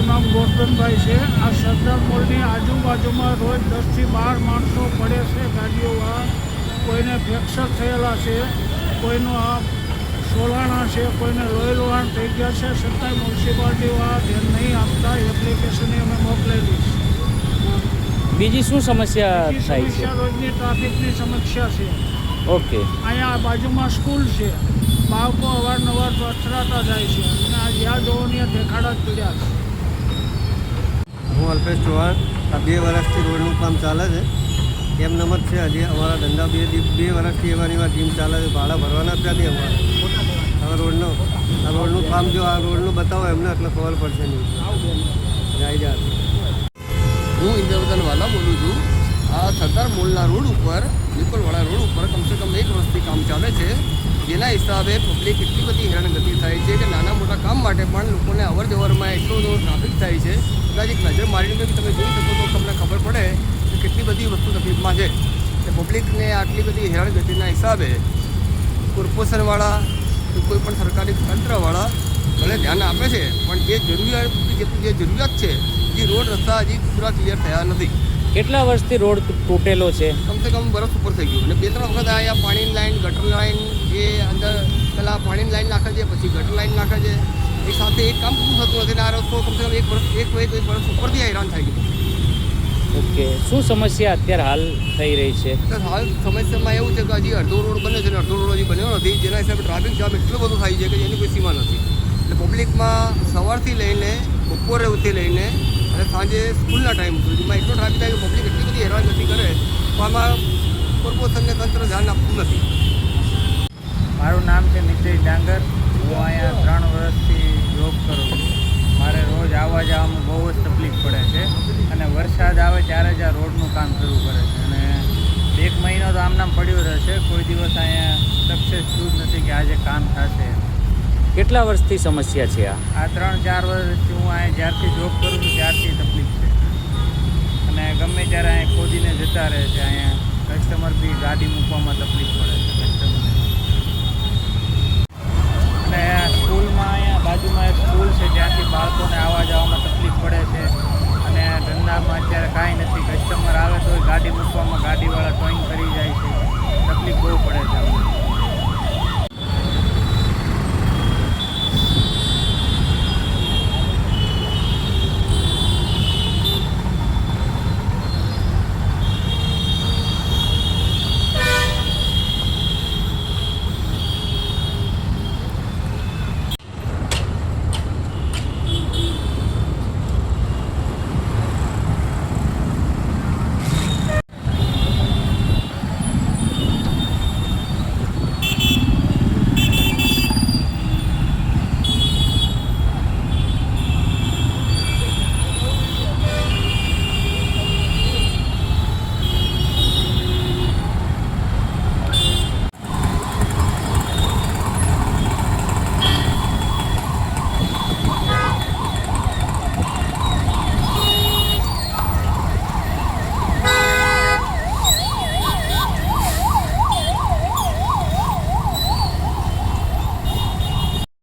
મારું નામ ગોરધનભાઈ છે. આ સરદાર મોલની આજુબાજુમાં રોજ 10 થી 12 માણસો પડે છે ગાડીઓવાળા. કોઈને ફ્રેક્ચર થયેલા છે, કોઈનું આ સોલાણા છે, કોઈને લોહી લોહાણ થઈ ગયા છે. છતાંય મ્યુનિસિપાલિટીવાળા ધ્યાન નહીં આપતા. એપ્લિકેશન અમે મોકલેલી છે. બીજી શું સમસ્યા બીજી થાય છે? સમસ્યા રોજની ટ્રાફિકની સમસ્યા છે. ઓકે. અહીંયા બાજુમાં સ્કૂલ છે. બાળકો અવારનવાર અથડાતા જાય છે અને આ જ્યાં જોવાની દેખાડા જ પીડ્યા છે. હું અલ્પેશ ચૌહાણ. આ 2 વર્ષથી રોડનું કામ ચાલે છે. એમ નમ જ છે. હજી અમારા ધંધા 2 વર્ષથી એવાની ટીમ ચાલે છે. ભાડા ભરવાના જ નથી અમારે. હવે રોડનું કામ જો આ રોડનું બતાવો એમને એટલે ખબર પડશે નહીં. જાય હું ઇન્દ્રવર્ધન વાલા બોલું છું. આ સરદાર મોલના રોડ ઉપર, નિકોલવાડા રોડ ઉપર કમસે કમ 1 વર્ષથી કામ ચાલે છે. જેના હિસાબે પબ્લિક એટલી બધી હેરાનગતિ થાય છે કે નાના મોટા કામ માટે પણ લોકોને અવર જવરમાં એટલો બધો ટ્રાફિક થાય છે. કદાચ એક નજર મારીને તમે જોઈ શકો તો તમને ખબર પડે કે કેટલી બધી વસ્તુ તકલીફમાં છે. કે પબ્લિકને આટલી બધી હેરાનગતિના હિસાબે કોર્પોરેશનવાળા કે કોઈ પણ સરકારી તંત્રવાળા ભલે ધ્યાન આપે છે, પણ જે જરૂરિયાત છે એ રોડ રસ્તા હજી પૂરા ક્લિયર થયા નથી. કેટલા વર્ષથી રોડ તૂટેલો છે? કમસે કમ વર્ષ ઉપર થઈ ગયું. અને 2-3 વખત અહીંયા પાણીની લાઈન, ગટર લાઈન, એ અંદર પહેલાં પાણીની લાઈન નાખે છે, પછી ગટર લાઈન નાખે છે. એ સાથે એક કામ પૂરું થતું નથી. આ રસ્તો કમસે કમ 1 વર્ષ ઉપરથી હેરાન થઈ ગયું. ઓકે. શું સમસ્યા અત્યારે હાલ થઈ રહી છે? હાલ સમસ્યામાં એવું છે કે હજી અડધો રોડ બને છે અને અડધો રોડ હજી બન્યો નથી. જેના હિસાબે ટ્રાફિક જામ એટલો બધો થાય છે કે એની કોઈ સીમા નથી. એટલે પબ્લિકમાં સવારથી લઈને બપોરેથી લઈને અને સાંજે સ્કૂલના ટાઈમ સુધીમાં એટલો ટ્રાફિક થાય કે પબ્લિક એટલી બધી હેરાનગતિ કરે તો આમાં કોર્પોરેશનને તંત્ર ધ્યાન આપતું નથી. મારું નામ છે નિતેશ ડાંગર. હું અહીંયા 3 વર્ષથી જોબ કરું છું. મારે રોજ આવવા જવામાં બહુ જ તકલીફ પડે છે અને વરસાદ આવે ત્યારે જ આ રોડનું કામ કરવું પડે છે. અને 1 મહિનો તો આમ નામ પડ્યો રહેશે. કોઈ દિવસ અહીંયા સક્સેસ થયું જ નથી કે આજે કામ થશે. કેટલા વર્ષથી સમસ્યા છે આ? આ 3-4 વર્ષથી હું અહીંયા જ્યારથી જોબ કરું છું ત્યારથી તકલીફ છે. અને ગમે ત્યારે અહીંયા ખોદીને જતા રહે છે. અહીંયા કસ્ટમર બી ગાડી મૂકવામાં તકલીફ પડે છે કસ્ટમરને. અને સ્કૂલમાં અહીંયા બાજુમાં એક સ્કૂલ છે ત્યાં